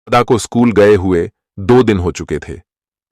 अदा को स्कूल गए हुए 2 दिन हो चुके थे।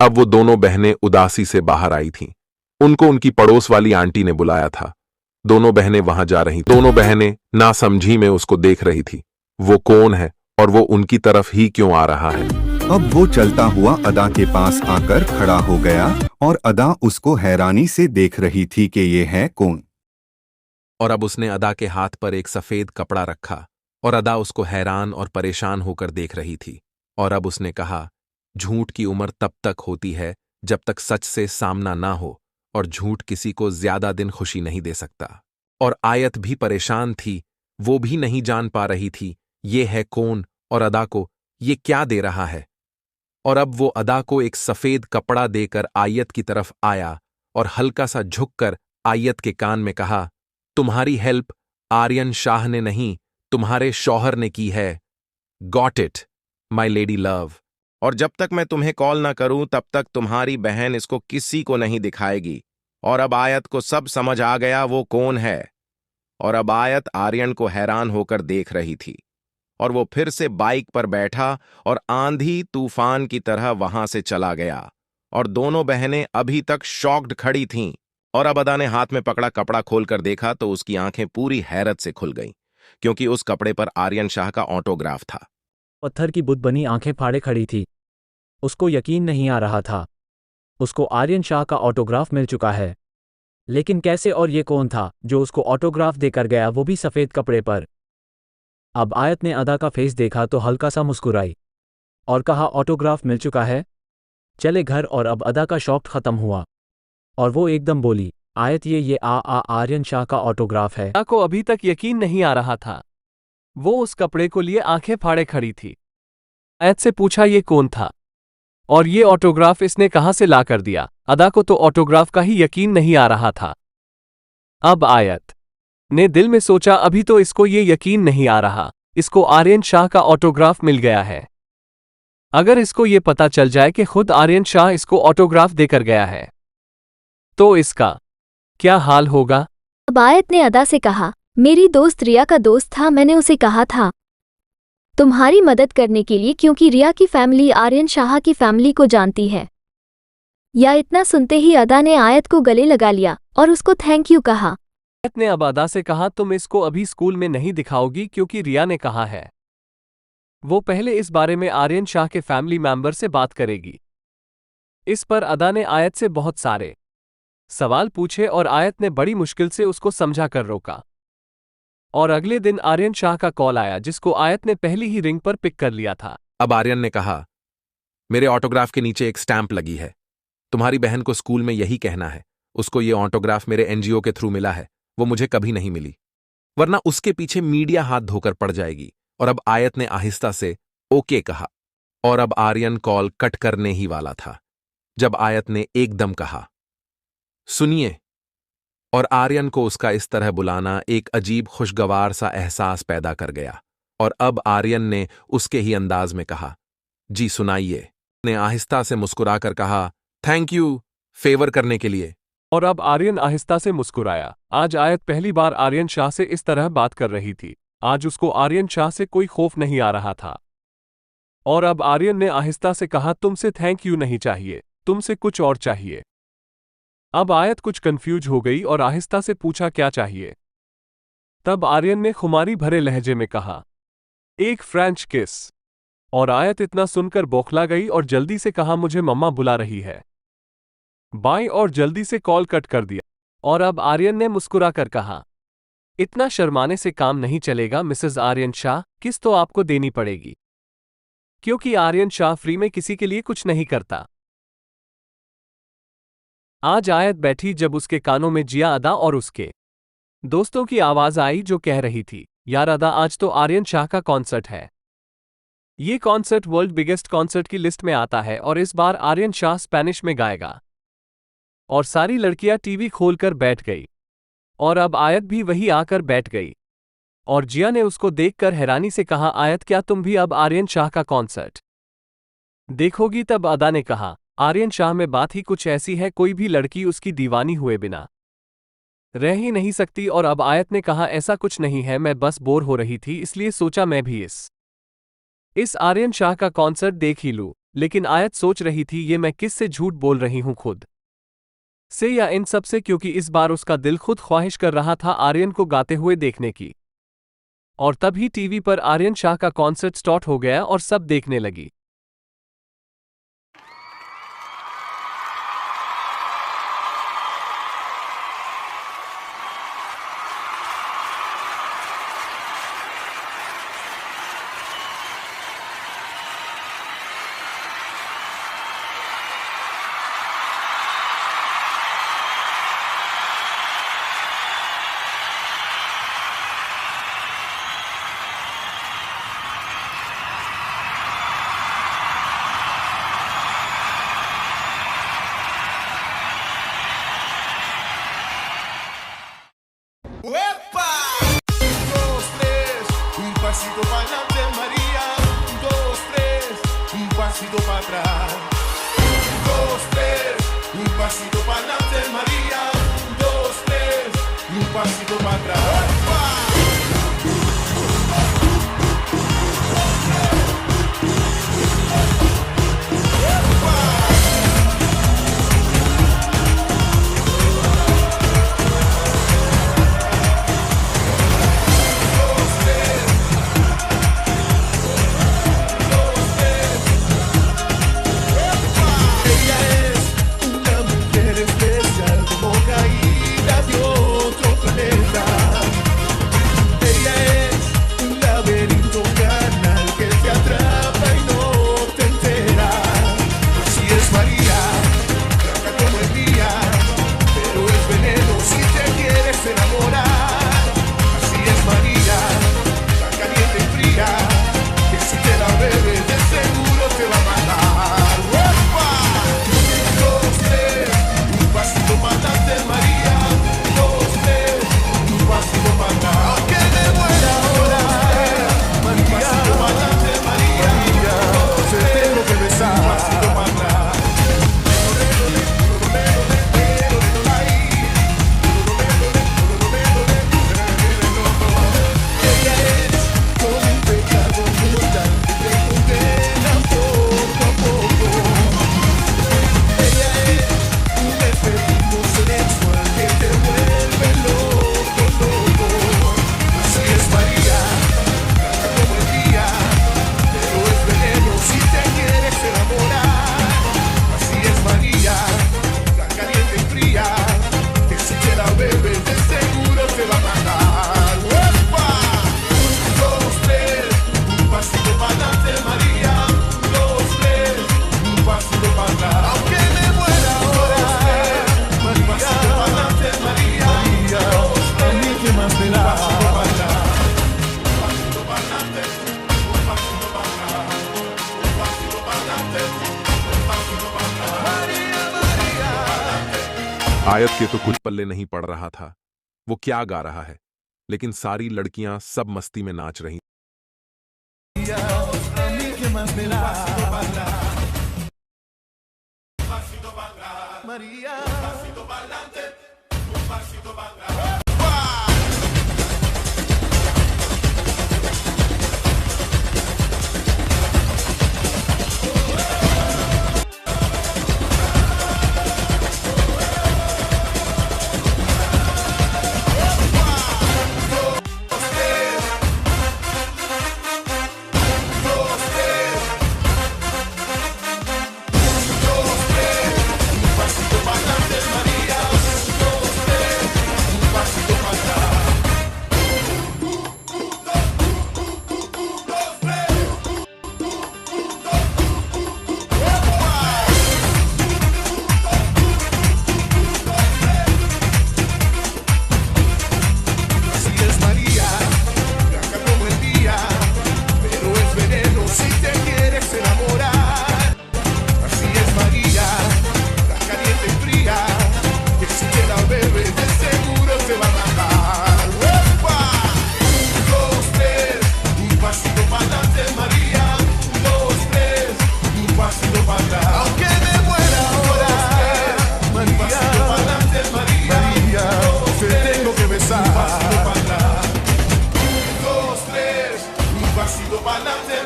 अब वो दोनों बहनें उदासी से बाहर आई थीं। उनको उनकी पड़ोस वाली आंटी ने बुलाया था। दोनों बहनें वहां जा रही। दोनों बहनें नासमझी में उसको देख रही थी। वो कौन है और वो उनकी तरफ ही क्यों आ रहा है? अब वो चलता हुआ अदा के पास आकर खड़ा हो गया और अदा उसको हैरानी से देख रही थी कि ये है कौन। और अब उसने अदा के हाथ पर एक सफेद कपड़ा रखा और अदा उसको हैरान और परेशान होकर देख रही थी। और अब उसने कहा, झूठ की उम्र तब तक होती है जब तक सच से सामना ना हो, और झूठ किसी को ज्यादा दिन खुशी नहीं दे सकता। और आयत भी परेशान थी। वो भी नहीं जान पा रही थी ये है कौन और अदा को ये क्या दे रहा है। और अब वो अदा को एक सफेद कपड़ा देकर आयत की तरफ आया और हल्का सा झुककर आयत के कान में कहा, तुम्हारी हेल्प आर्यन शाह ने नहीं, तुम्हारे शौहर ने की है। Got it, my lady love. और जब तक मैं तुम्हें कॉल ना करूं तब तक तुम्हारी बहन इसको किसी को नहीं दिखाएगी। और अब आयत को सब समझ आ गया वो कौन है। और अब आयत आर्यन को हैरान होकर देख रही थी। और वो फिर से बाइक पर बैठा और आंधी तूफान की तरह वहां से चला गया। और दोनों बहनें अभी तक शॉक्ड खड़ी थीं। और अब अदा ने हाथ में पकड़ा कपड़ा खोलकर देखा तो उसकी आंखें पूरी हैरत से खुल गईं, क्योंकि उस कपड़े पर आर्यन शाह का ऑटोग्राफ था। पत्थर की बुत बनी आंखें फाड़े खड़ी थी। उसको यकीन नहीं आ रहा था। उसको आर्यन शाह का ऑटोग्राफ मिल चुका है। लेकिन कैसे, और ये कौन था जो उसको ऑटोग्राफ देकर गया, वो भी सफ़ेद कपड़े पर। अब आयत ने अदा का फेस देखा तो हल्का सा मुस्कुराई और कहा, ऑटोग्राफ मिल चुका है, चले घर। और अब अदा का शॉक खत्म हुआ और वो एकदम बोली, आयत ये आर्यन शाह का ऑटोग्राफ है। अदा को अभी तक यकीन नहीं आ रहा था। वो उस कपड़े को लिए आंखें फाड़े खड़ी थी। आयत से पूछा ये कौन था और ये ऑटोग्राफ इसने कहां से ला कर दिया। अदा को तो ऑटोग्राफ का ही यकीन नहीं आ रहा था। अब आयत ने दिल में सोचा, अभी तो इसको ये यकीन नहीं आ रहा, इसको आर्यन शाह का ऑटोग्राफ मिल गया है। अगर इसको ये पता चल जाए कि खुद आर्यन शाह इसको ऑटोग्राफ देकर गया है तो इसका क्या हाल होगा। अब आयत ने अदा से कहा, मेरी दोस्त रिया का दोस्त था, मैंने उसे कहा था तुम्हारी मदद करने के लिए, क्योंकि रिया की फैमिली आर्यन शाह की फैमिली को जानती है। या इतना सुनते ही अदा ने आयत को गले लगा लिया और उसको थैंक यू कहा। आयत ने अब अदा से कहा, तुम इसको अभी स्कूल में नहीं दिखाओगी क्योंकि रिया ने कहा है वो पहले इस बारे में आर्यन शाह के फैमिली मेंबर से बात करेगी। इस पर अदा ने आयत से बहुत सारे सवाल पूछे और आयत ने बड़ी मुश्किल से उसको समझा कर रोका। और अगले दिन आर्यन शाह का कॉल आया, जिसको आयत ने पहली ही रिंग पर पिक कर लिया था। अब आर्यन ने कहा, मेरे ऑटोग्राफ के नीचे एक स्टैंप लगी है। तुम्हारी बहन को स्कूल में यही कहना है। उसको ये ऑटोग्राफ मेरे एनजीओ के थ्रू मिला है, वो मुझे कभी नहीं मिली, वरना उसके पीछे मीडिया हाथ धोकर पड़ जाएगी। और अब आयत ने आहिस्ता से ओके कहा। और अब आर्यन कॉल कट करने ही वाला था जब आयत ने एकदम कहा, सुनिए। और आर्यन को उसका इस तरह बुलाना एक अजीब खुशगवार सा एहसास पैदा कर गया। और अब आर्यन ने उसके ही अंदाज में कहा, जी सुनाइए। ने आहिस्ता से मुस्कुराकर कहा, थैंक यू फेवर करने के लिए। और अब आर्यन आहिस्ता से मुस्कुराया। आज आयत पहली बार आर्यन शाह से इस तरह बात कर रही थी। आज उसको आर्यन शाह से कोई खौफ नहीं आ रहा था। और अब आर्यन ने आहिस्ता से कहा, तुमसे थैंक यू नहीं चाहिए, तुमसे कुछ और चाहिए। अब आयत कुछ कंफ्यूज हो गई और आहिस्ता से पूछा, क्या चाहिए। तब आर्यन ने खुमारी भरे लहजे में कहा, एक फ्रेंच किस। और आयत इतना सुनकर बौखला गई और जल्दी से कहा, मुझे मम्मा बुला रही है, बाय। और जल्दी से कॉल कट कर दिया। और अब आर्यन ने मुस्कुराकर कहा, इतना शर्माने से काम नहीं चलेगा मिसेस आर्यन शाह, किस तो आपको देनी पड़ेगी, क्योंकि आर्यन शाह फ्री में किसी के लिए कुछ नहीं करता। आज आयत बैठी जब उसके कानों में जिया अदा और उसके दोस्तों की आवाज आई जो कह रही थी, यार अदा, आज तो आर्यन शाह का कॉन्सर्ट है। ये कॉन्सर्ट वर्ल्ड बिगेस्ट कॉन्सर्ट की लिस्ट में आता है और इस बार आर्यन शाह स्पेनिश में गाएगा। और सारी लड़कियां टीवी खोलकर बैठ गई। और अब आयत भी वही आकर बैठ गई। और जिया ने उसको देखकर हैरानी से कहा, आयत, क्या तुम भी अब आर्यन शाह का कॉन्सर्ट देखोगी। तब अदा ने कहा, आर्यन शाह में बात ही कुछ ऐसी है, कोई भी लड़की उसकी दीवानी हुए बिना रह ही नहीं सकती। और अब आयत ने कहा, ऐसा कुछ नहीं है, मैं बस बोर हो रही थी इसलिए सोचा मैं भी इस आर्यन शाह का कॉन्सर्ट देख ही लूं, लेकिन आयत सोच रही थी ये मैं किससे झूठ बोल रही हूं, खुद से या इन सब से, क्योंकि इस बार उसका दिल खुद ख्वाहिश कर रहा था आर्यन को गाते हुए देखने की। और तभी टीवी पर आर्यन शाह का कॉन्सर्ट स्टार्ट हो गया और सब देखने लगी। ¡Uepa! 2, 3, un pasito para adelante, María. 2, 3, un pasito para atrás. 2, 3, un pasito para adelante, María. 2, 3, un pasito para atrás. ¡Uepa! आयत के तो कुछ पल्ले नहीं पड़ रहा था वो क्या गा रहा है, लेकिन सारी लड़कियां सब मस्ती में नाच रही।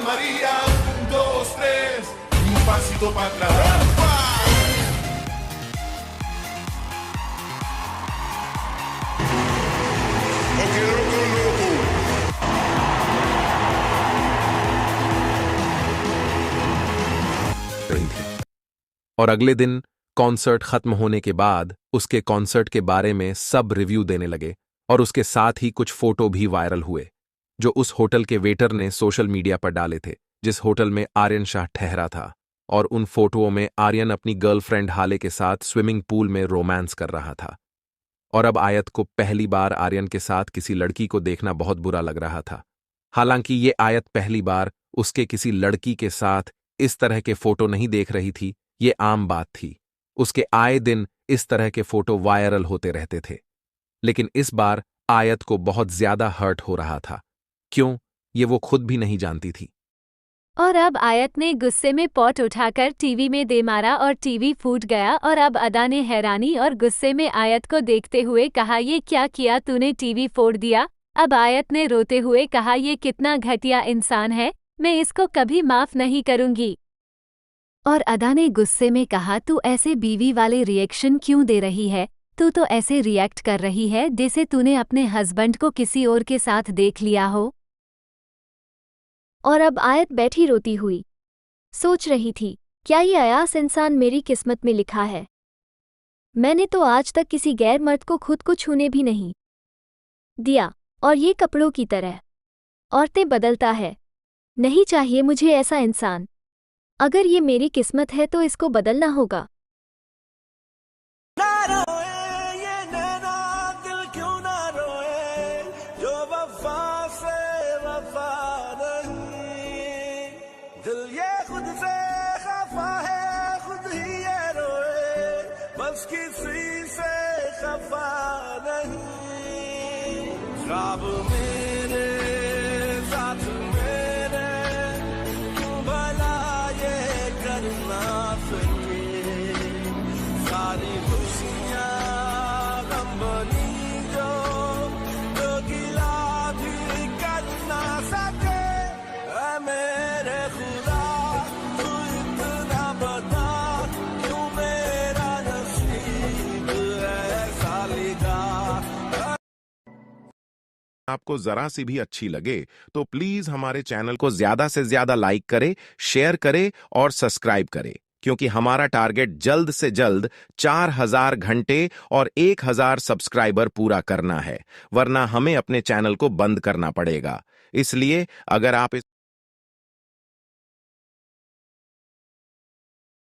María. pasito para atrás. Ok, loco, loco. रही थी। और अगले दिन कॉन्सर्ट खत्म होने के बाद उसके कॉन्सर्ट के बारे में सब रिव्यू देने लगे और उसके साथ ही कुछ फोटो भी वायरल हुए जो उस होटल के वेटर ने सोशल मीडिया पर डाले थे जिस होटल में आर्यन शाह ठहरा था। और उन फोटोओं में आर्यन अपनी गर्लफ्रेंड हाले के साथ स्विमिंग पूल में रोमांस कर रहा था। और अब आयत को पहली बार आर्यन के साथ किसी लड़की को देखना बहुत बुरा लग रहा था। हालांकि ये आयत पहली बार उसके किसी लड़की के साथ इस तरह के फोटो नहीं देख रही थी, ये आम बात थी। उसके आए दिन इस तरह के फोटो वायरल होते रहते थे, लेकिन इस बार आयत को बहुत ज्यादा हर्ट हो रहा था। क्यों, ये वो खुद भी नहीं जानती थी। और अब आयत ने गुस्से में पॉट उठाकर टीवी में दे मारा और टीवी फूट गया। और अब अदा ने हैरानी और गुस्से में आयत को देखते हुए कहा, ये क्या किया तूने, टीवी फोड़ दिया। अब आयत ने रोते हुए कहा, ये कितना घटिया इंसान है, मैं इसको कभी माफ नहीं करूंगी। और अदा ने गुस्से में कहा, तू ऐसे बीवी वाले रिएक्शन क्यों दे रही है, तू तो ऐसे रिएक्ट कर रही है जैसे तूने अपने हस्बैंड को किसी और के साथ देख लिया हो। और अब आयत बैठी रोती हुई सोच रही थी, क्या ये अयास इंसान मेरी किस्मत में लिखा है। मैंने तो आज तक किसी गैर मर्द को खुद को छूने भी नहीं दिया, और ये कपड़ों की तरह औरतें बदलता है। नहीं चाहिए मुझे ऐसा इंसान। अगर ये मेरी किस्मत है तो इसको बदलना होगा। किसी से खफा नहीं, ख्वाब मेरे साथ मेरे, क्यों भला ये करना सके। सारी खुशियाँ गम बनी जो गिला भी कर ना सके। ऐ मेरे खुदा तू इतना बता, क्यों मेरा आपको जरा सी भी अच्छी लगे तो प्लीज हमारे चैनल को ज्यादा से ज्यादा लाइक करें, शेयर करें और सब्सक्राइब करें, क्योंकि हमारा टारगेट जल्द से जल्द 4000 घंटे और 1000 सब्सक्राइबर पूरा करना है, वरना हमें अपने चैनल को बंद करना पड़ेगा। इसलिए अगर आप इस